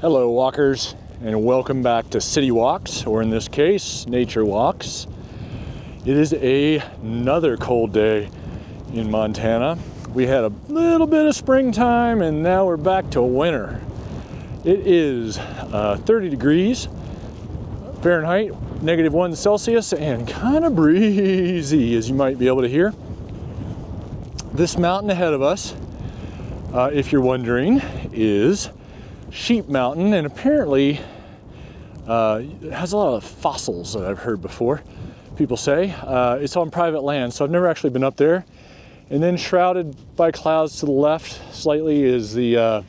Hello walkers, and welcome back to City Walks, or in this case, Nature Walks. It is another cold day in Montana. We had a little bit of springtime and now we're back to winter. It is 30 degrees Fahrenheit, -1 Celsius, and kind of breezy, as you might be able to hear. This mountain ahead of us, if you're wondering, is Sheep Mountain, and apparently it has a lot of fossils that I've heard before. People say it's on private land, so I've never actually been up there. And then shrouded by clouds to the left slightly is the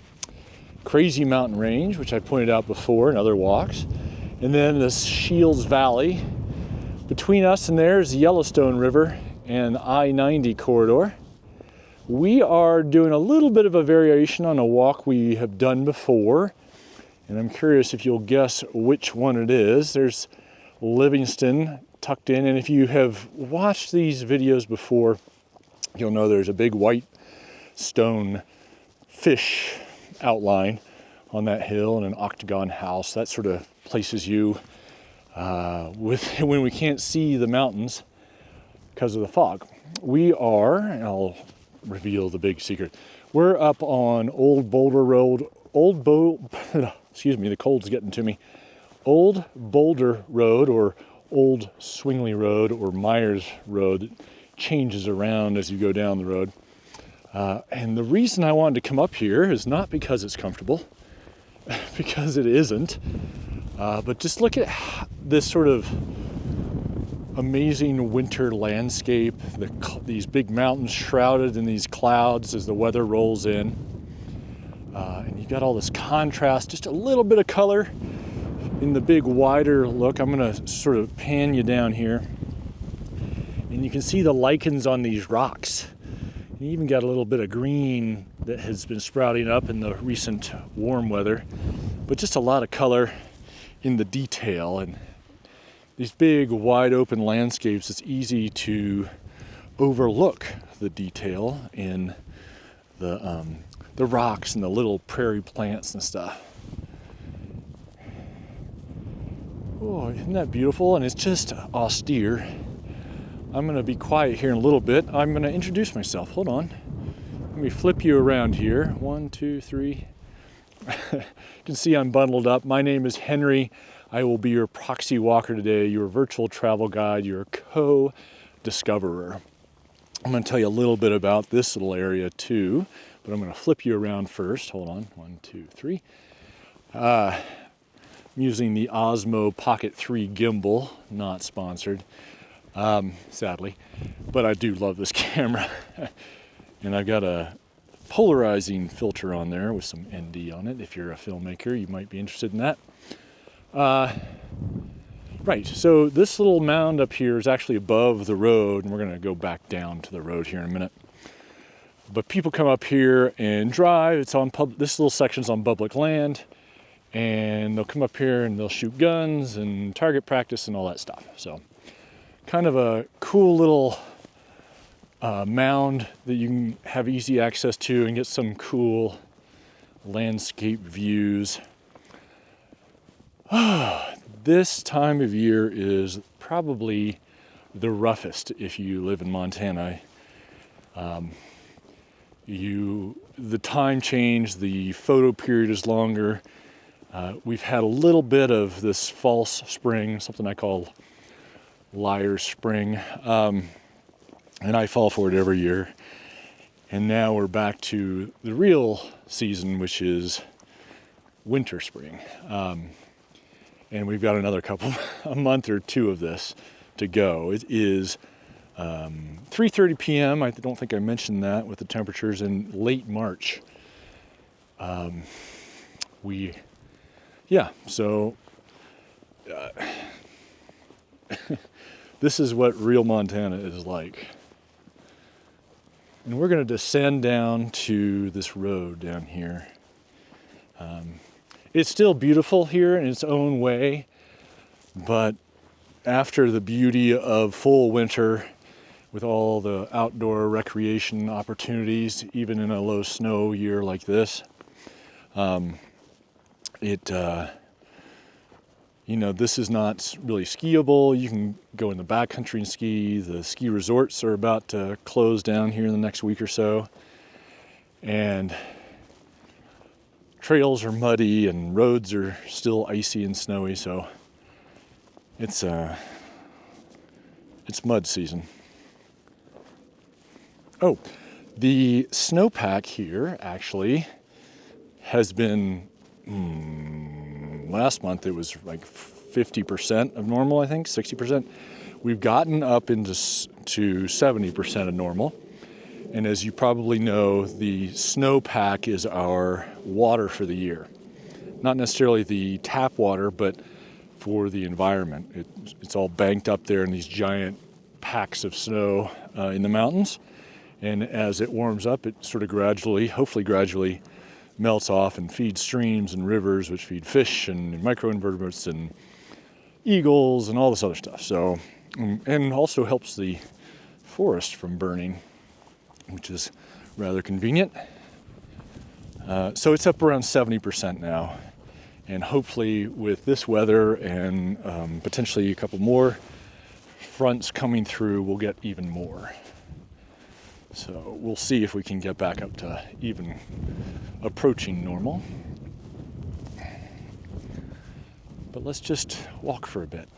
Crazy Mountain Range, which I pointed out before in other walks. And then the Shields Valley. Between us and there is the Yellowstone River and I-90 corridor. We are doing a little bit of a variation on a walk we have done before, and I'm curious if you'll guess which one it is. There's Livingston tucked in, and if you have watched these videos before, you'll know there's a big white stone fish outline on that hill and an octagon house. That sort of places you when we can't see the mountains because of the fog. We are, and I'll reveal the big secret. We're up on Old Boulder Road, excuse me, the cold's getting to me. Old Boulder Road, or Old Swingley Road, or Myers Road. It changes around as you go down the road. And the reason I wanted to come up here is not because it's comfortable, because it isn't, but just look at this sort of amazing winter landscape, these big mountains shrouded in these clouds as the weather rolls in. And you've got all this contrast, just a little bit of color in the big wider look. I'm gonna sort of pan you down here. And you can see the lichens on these rocks. You even got a little bit of green that has been sprouting up in the recent warm weather, but just a lot of color in the detail. And these big wide open landscapes, it's easy to overlook the detail in the rocks and the little prairie plants and stuff. Oh, isn't that beautiful? And it's just austere. I'm going to be quiet here in a little bit. I'm going to introduce myself. Hold on. Let me flip you around here. 1, 2, 3. You can see I'm bundled up. My name is Henry. I will be your proxy walker today, your virtual travel guide, your co-discoverer. I'm going to tell you a little bit about this little area too, but I'm going to flip you around first. Hold on. 1, 2, 3. I'm using the Osmo Pocket 3 gimbal, not sponsored. Sadly, but I do love this camera. And I've got a polarizing filter on there with some ND on it. If you're a filmmaker, you might be interested in that. Right, so this little mound up here is actually above the road, and we're going to go back down to the road here in a minute. But people come up here and drive. It's on this little section's on public land, and they'll come up here and they'll shoot guns and target practice and all that stuff. So kind of a cool little mound that you can have easy access to and get some cool landscape views. This time of year is probably the roughest if you live in Montana. The time change, the photo period is longer. We've had a little bit of this false spring, something I call liar spring, and I fall for it every year. And now we're back to the real season, which is winter spring. And we've got another a month or two of this to go. It is 3:30 p.m. I don't think I mentioned that with the temperatures in late March. This is what real Montana is like. And we're going to descend down to this road down here. It's still beautiful here in its own way, but after the beauty of full winter with all the outdoor recreation opportunities, even in a low snow year like this, This is not really skiable. You can go in the backcountry and ski. The ski resorts are about to close down here in the next week or so. And trails are muddy and roads are still icy and snowy, so it's mud season. Oh, the snowpack here actually has been, last month it was like 50% of normal, I think, 60%. We've gotten up into to 70% of normal. And as you probably know, the snowpack is our water for the year. Not necessarily the tap water, but for the environment. It's all banked up there in these giant packs of snow in the mountains. And as it warms up, it sort of hopefully gradually, melts off and feeds streams and rivers, which feed fish and microinvertebrates and eagles and all this other stuff. So, and also helps the forest from burning, which is rather convenient. So it's up around 70% now. And hopefully with this weather and potentially a couple more fronts coming through, we'll get even more. So we'll see if we can get back up to even approaching normal. But let's just walk for a bit.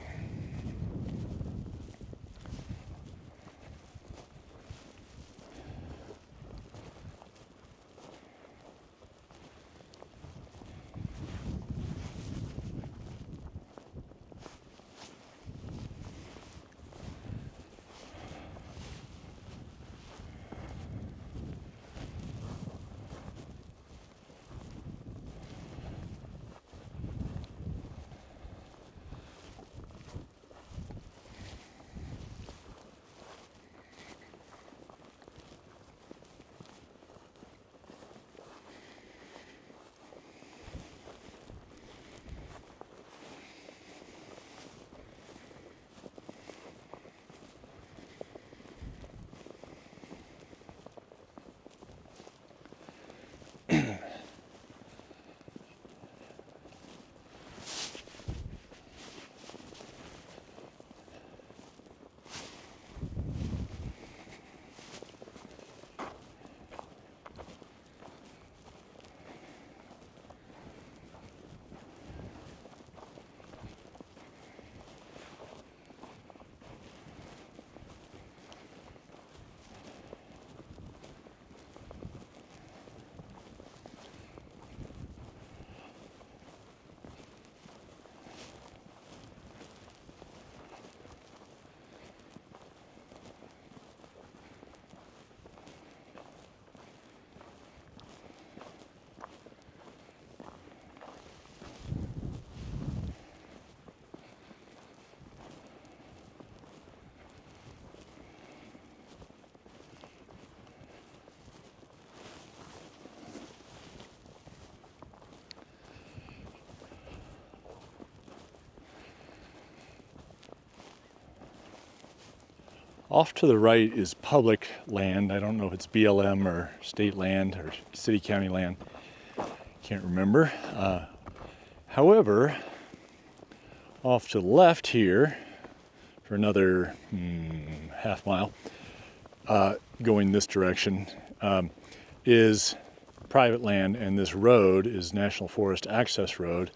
Off to the right is public land. I don't know if it's BLM or state land or city county land. Can't remember. However, off to the left here, for another half mile, going this direction, is private land, and this road is National Forest Access Road.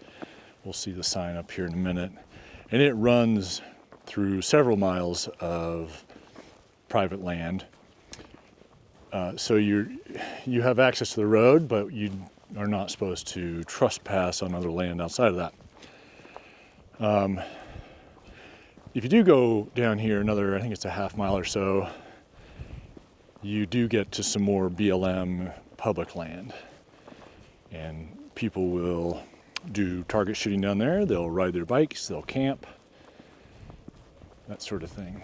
We'll see the sign up here in a minute. And it runs through several miles of private land. So you have access to the road, but you are not supposed to trespass on other land outside of that. If you do go down here another, I think it's a half mile or so, you do get to some more BLM public land. And people will do target shooting down there. They'll ride their bikes, they'll camp, that sort of thing.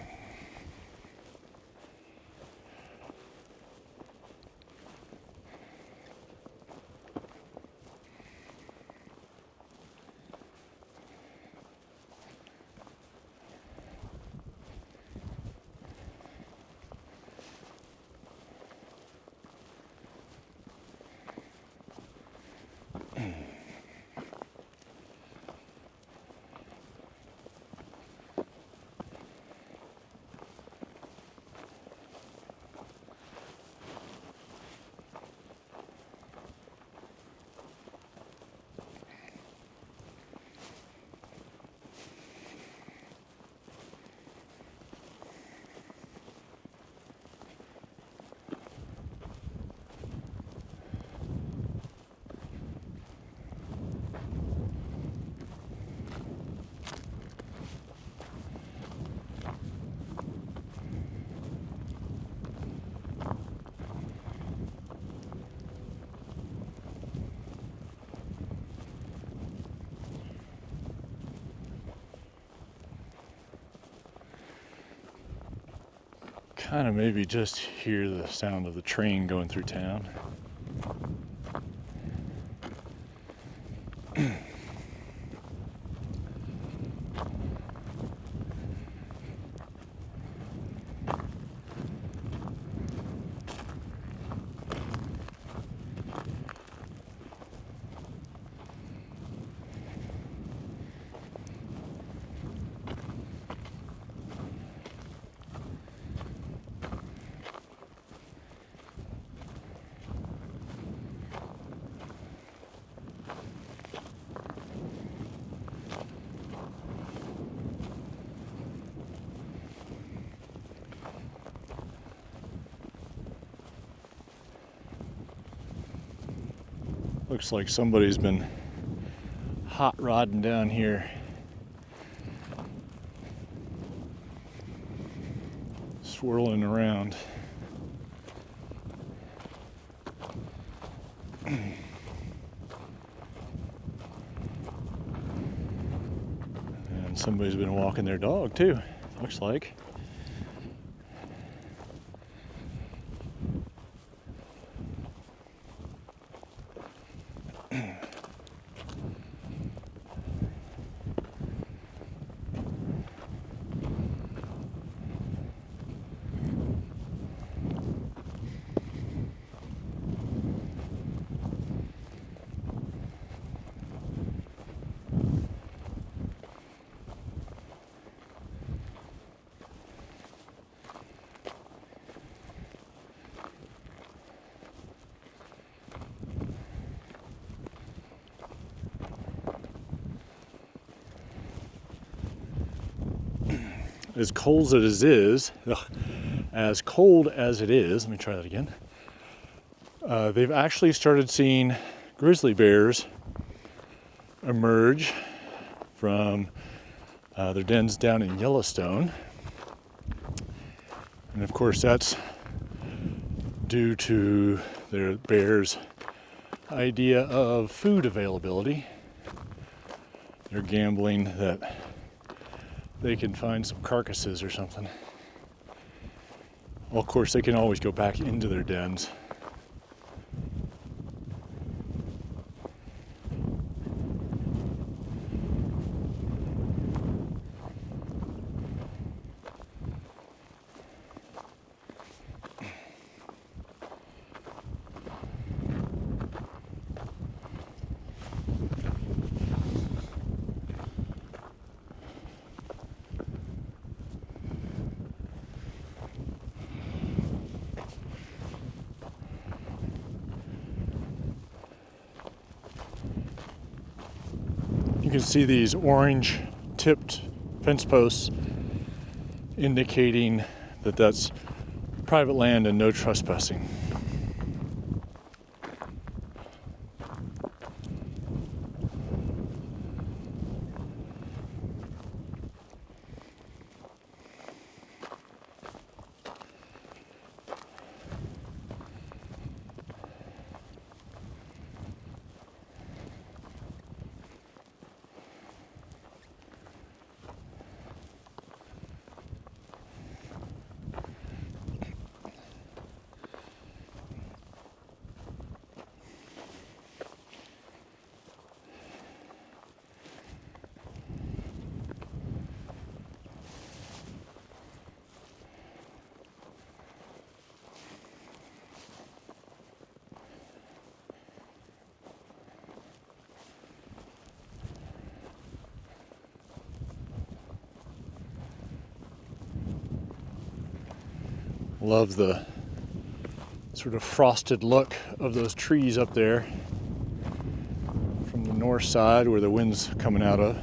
kind of maybe just hear the sound of the train going through town. Looks like somebody's been hot rodding down here. Swirling around. And somebody's been walking their dog too, looks like. As cold as it is, let me try that again. They've actually started seeing grizzly bears emerge from their dens down in Yellowstone. And of course that's due to their bears' idea of food availability. They're gambling that they can find some carcasses or something. Well, of course, they can always go back into their dens. You can see these orange tipped fence posts indicating that that's private land and no trespassing. Love the sort of frosted look of those trees up there from the north side where the wind's coming out of.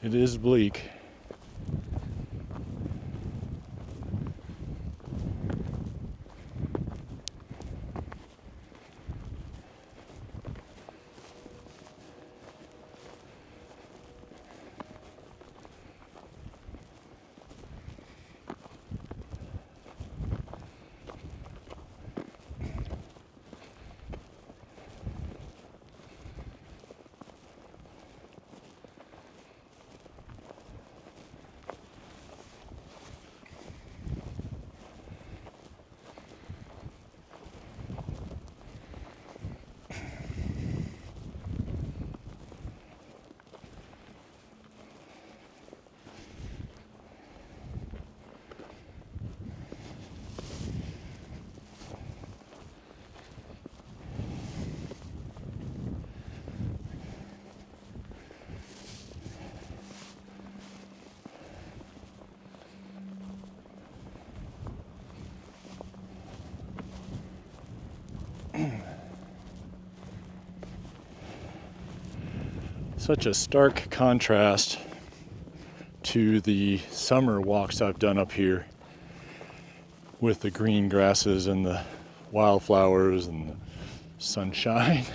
It is bleak. Such a stark contrast to the summer walks I've done up here with the green grasses and the wildflowers and the sunshine.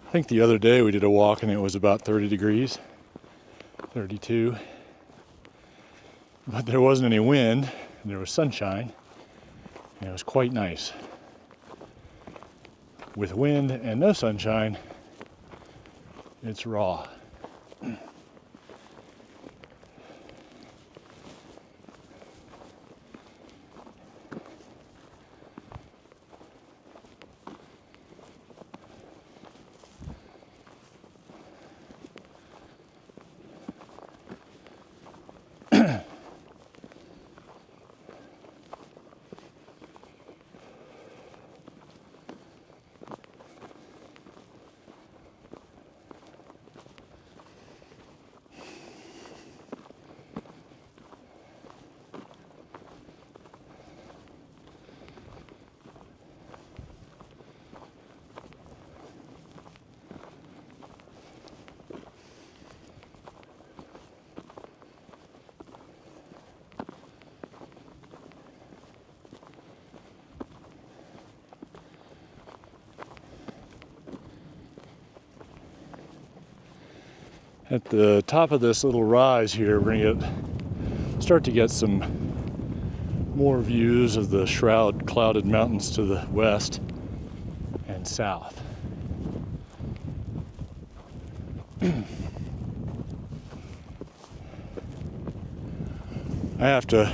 I think the other day we did a walk and it was about 30 degrees, 32. But there wasn't any wind, and there was sunshine, and it was quite nice. With wind and no sunshine, it's raw. At the top of this little rise here, we're going to start to get some more views of the clouded mountains to the west and south. I have to,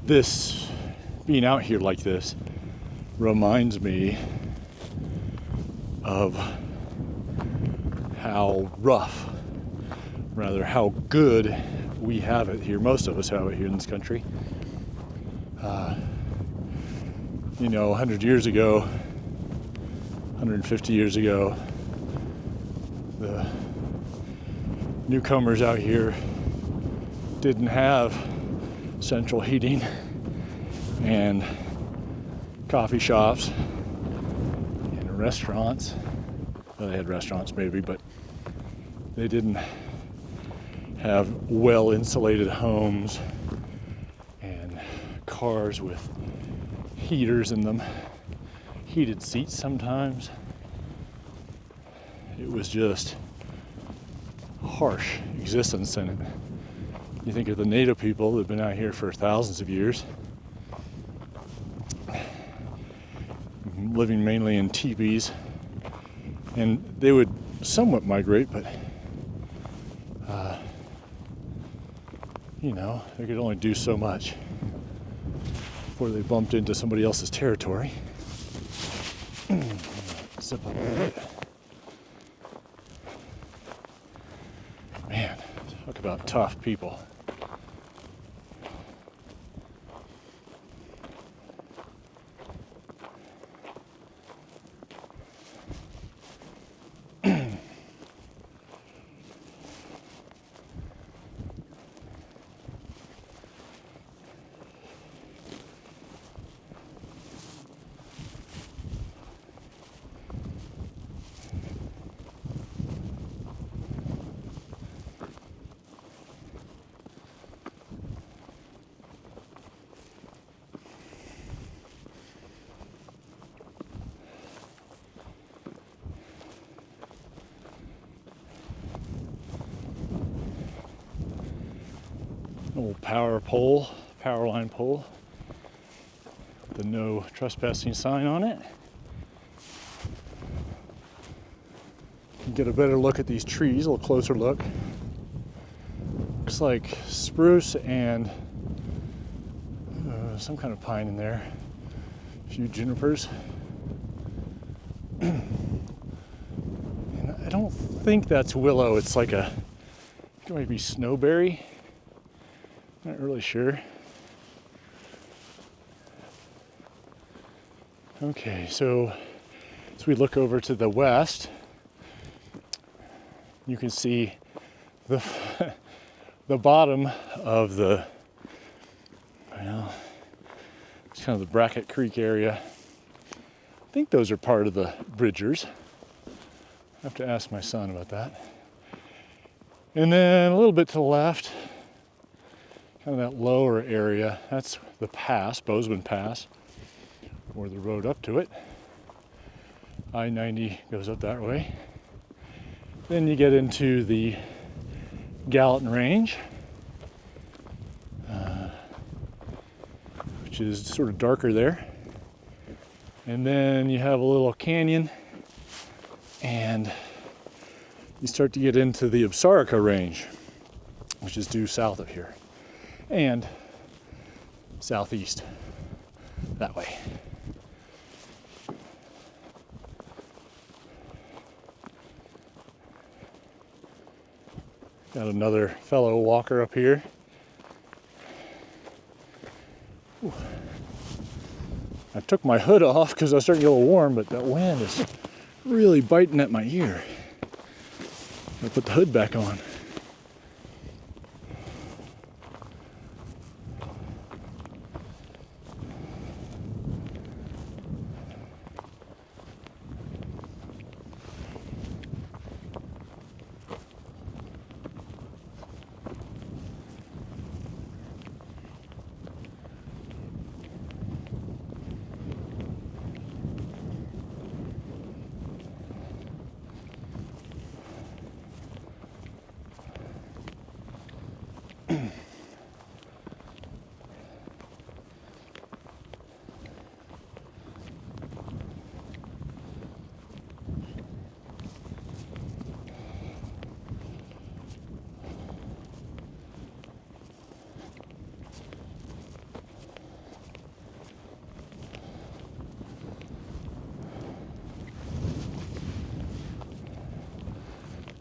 this being out here like this reminds me of how rough, rather how good we have it here. Most of us have it here in this country. 100 years ago, 150 years ago, the newcomers out here didn't have central heating and coffee shops and restaurants. Well, they had restaurants maybe, but they didn't have well insulated homes and cars with heaters in them, heated seats sometimes. It was just harsh existence, and you think of the native people that have been out here for thousands of years, living mainly in teepees, and they would somewhat migrate, but they could only do so much before they bumped into somebody else's territory. Zip up a little bit. Man, talk about tough people. Old power line pole, with the no trespassing sign on it. You get a better look at these trees, a little closer look. Looks like spruce and some kind of pine in there. A few junipers. And I don't think that's willow. It's like it might be snowberry. Not really sure. Okay, so as we look over to the west, you can see the bottom of it's kind of the Brackett Creek area. I think those are part of the Bridgers. I have to ask my son about that. And then a little bit to the left, kind of that lower area, that's the pass, Bozeman Pass, or the road up to it. I-90 goes up that way. Then you get into the Gallatin Range, which is sort of darker there. And then you have a little canyon, and you start to get into the Absaroka Range, which is due south of here. And southeast that way. Got another fellow walker up here. Ooh. I took my hood off because I was starting to get a little warm, but that wind is really biting at my ear. I put the hood back on.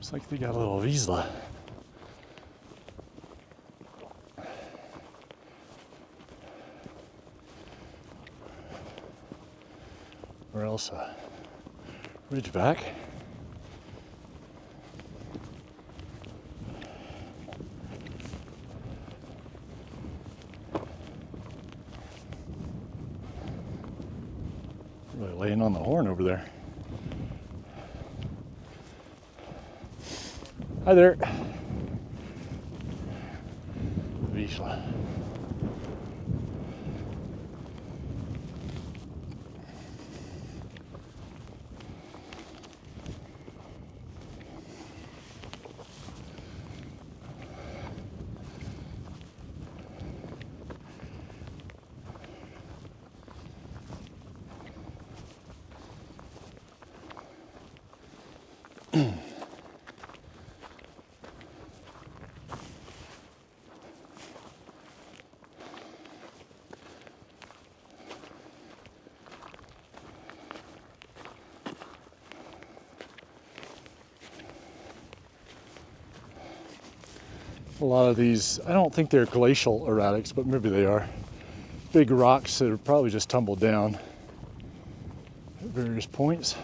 Looks like they got a little Wiesla. Or else a ridgeback. Really laying on the horn over there. Hi there. Wiesla. A lot of these, I don't think they're glacial erratics, but maybe they are. Big rocks that have probably just tumbled down at various points.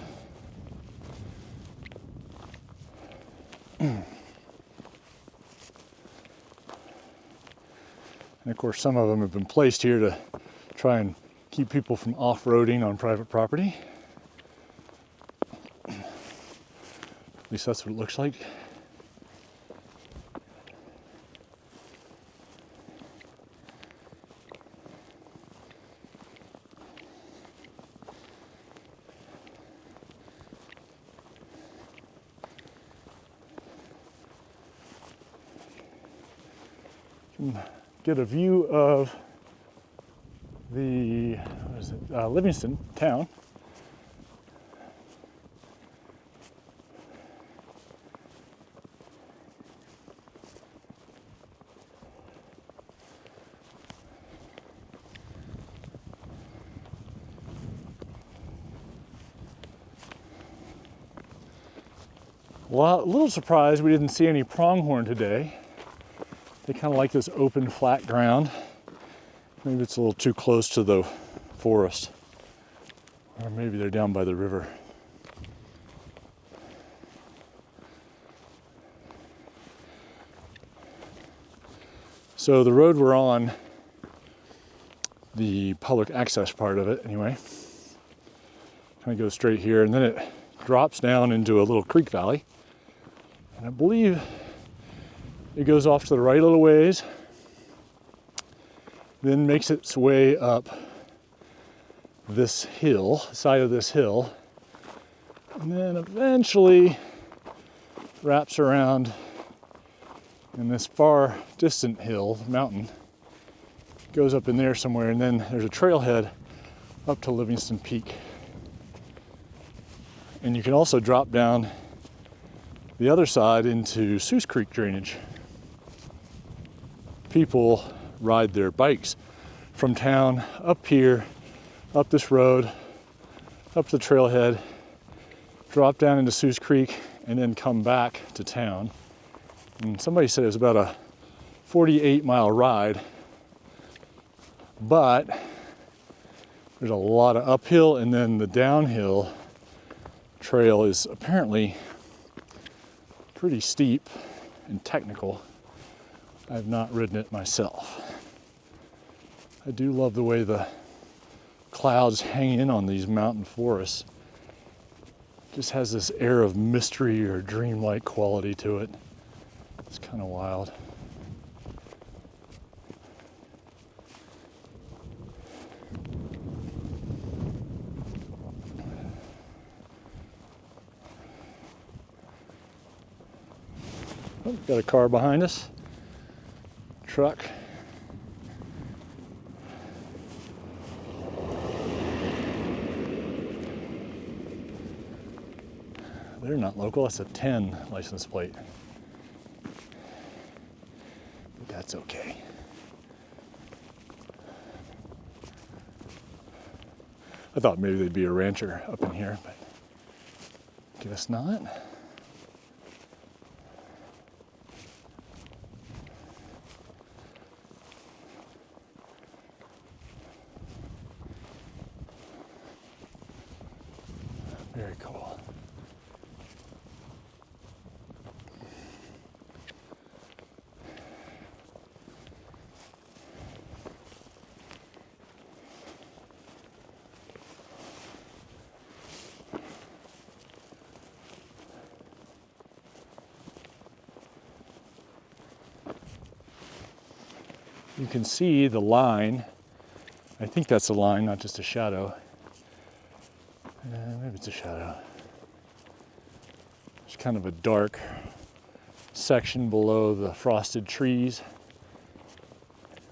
And of course, some of them have been placed here to try and keep people from off-roading on private property. At least that's what it looks like. Get a view of the Livingston town. Well, a little surprised we didn't see any pronghorn today. They kind of like this open, flat ground. Maybe it's a little too close to the forest. Or maybe they're down by the river. So the road we're on, the public access part of it anyway, kind of goes straight here, and then it drops down into a little creek valley. And I believe it goes off to the right a little ways, then makes its way up this hill, side of this hill, and then eventually wraps around in this far distant hill, mountain, goes up in there somewhere, and then there's a trailhead up to Livingston Peak. And you can also drop down the other side into Seuss Creek drainage. People ride their bikes from town up here, up this road, up the trailhead, drop down into Seuss Creek, and then come back to town. And somebody said it was about a 48-mile ride, but there's a lot of uphill, and then the downhill trail is apparently pretty steep and technical. I've not ridden it myself. I do love the way the clouds hang in on these mountain forests. It just has this air of mystery or dreamlike quality to it. It's kind of wild. Oh, got a car behind us. Truck. They're not local. That's a 10 license plate. But that's okay. I thought maybe they'd be a rancher up in here, but guess not. Very cool. You can see the line. I think that's a line, not just a shadow. Maybe it's a shadow. There's kind of a dark section below the frosted trees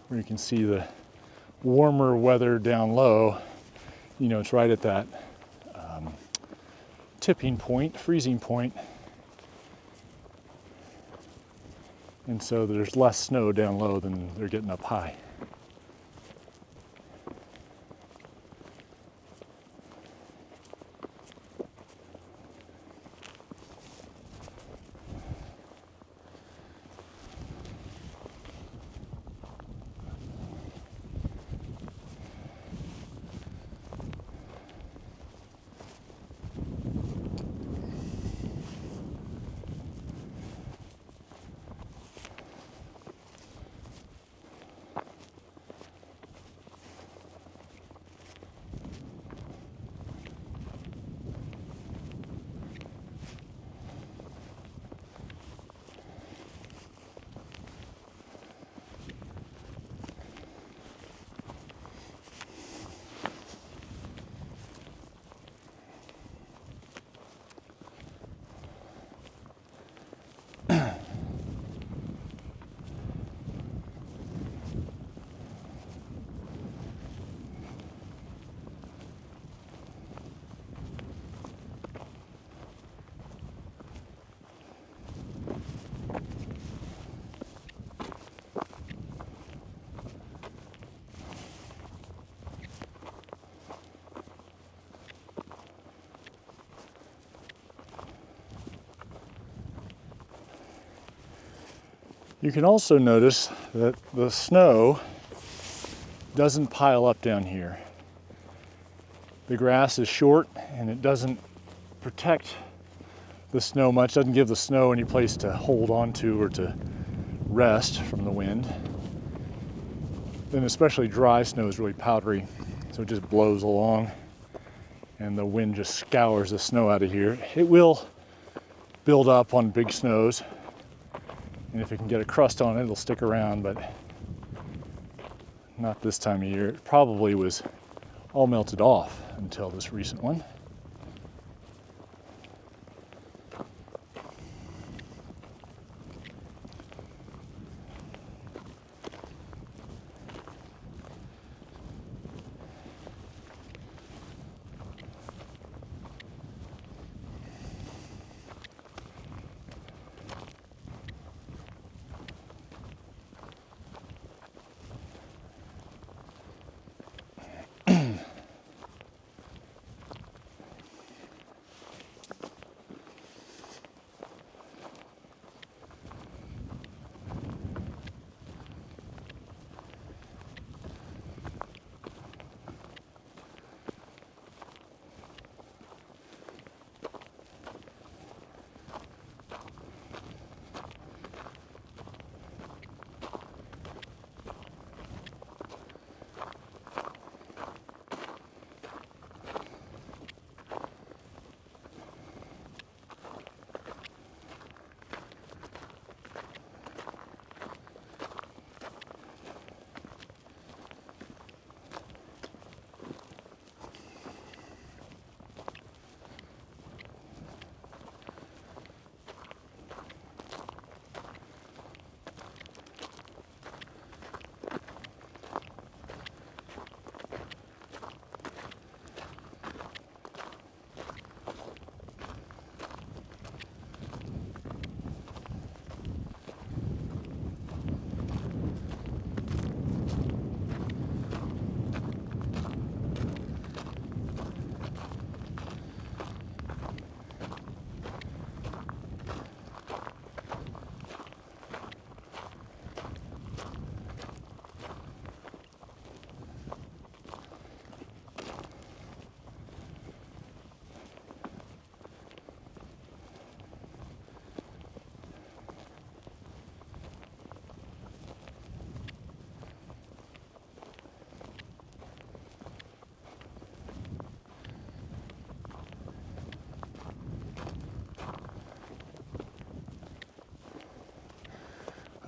where you can see the warmer weather down low. You know, it's right at that tipping point, freezing point. And so there's less snow down low than they're getting up high. You can also notice that the snow doesn't pile up down here. The grass is short and it doesn't protect the snow much, doesn't give the snow any place to hold on to or to rest from the wind. Then especially dry snow is really powdery, so it just blows along and the wind just scours the snow out of here. It will build up on big snows, and if it can get a crust on it, it'll stick around, but not this time of year. It probably was all melted off until this recent one.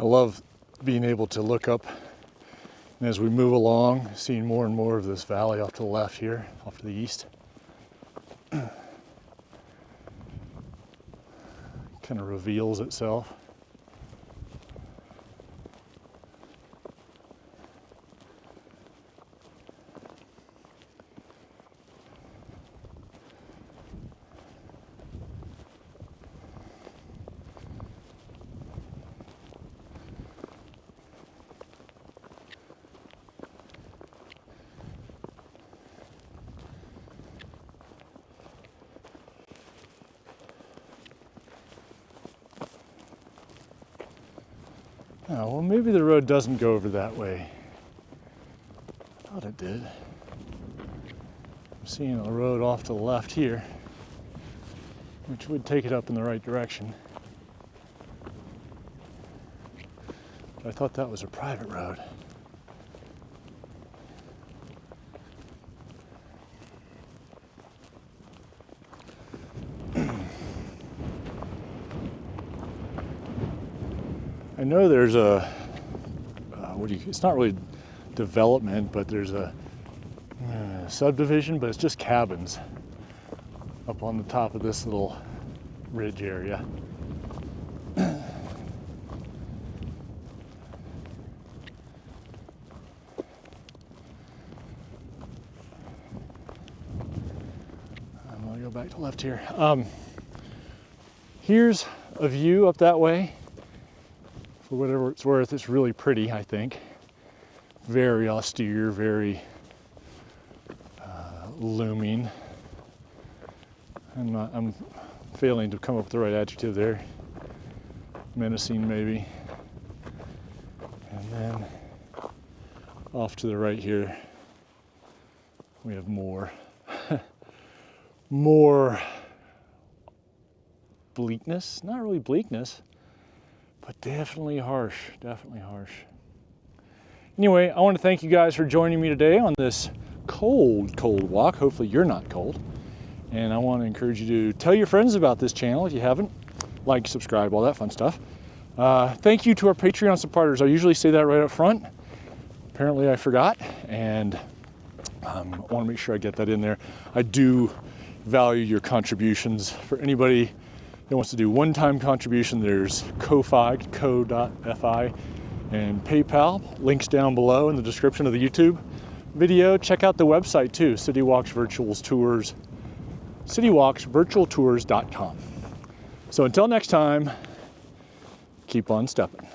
I love being able to look up, and as we move along, seeing more and more of this valley off to the left here, off to the east. Kind of reveals itself. Oh, well, maybe the road doesn't go over that way. I thought it did. I'm seeing a road off to the left here, which would take it up in the right direction. But I thought that was a private road. I know there's a, it's not really development, but there's a subdivision, but it's just cabins up on the top of this little ridge area. I'm gonna go back to left here. Here's a view up that way. For whatever it's worth, it's really pretty, I think. Very austere, very looming. I'm failing to come up with the right adjective there. Menacing, maybe. And then off to the right here, we have more bleakness. Not really bleakness, but definitely harsh, definitely harsh. Anyway, I want to thank you guys for joining me today on this cold walk. Hopefully you're not cold. And I want to encourage you to tell your friends about this channel if you haven't. Like, subscribe, all that fun stuff. Thank you to our Patreon supporters. I usually say that right up front. Apparently I forgot, and I want to make sure I get that in there. I do value your contributions. For anybody that wants to do one-time contribution, there's Ko-Fi, ko.fi, and PayPal. Links down below in the description of the YouTube video. Check out the website too, City Walks Virtual Tours, citywalksvirtualtours.com. So until next time, keep on stepping.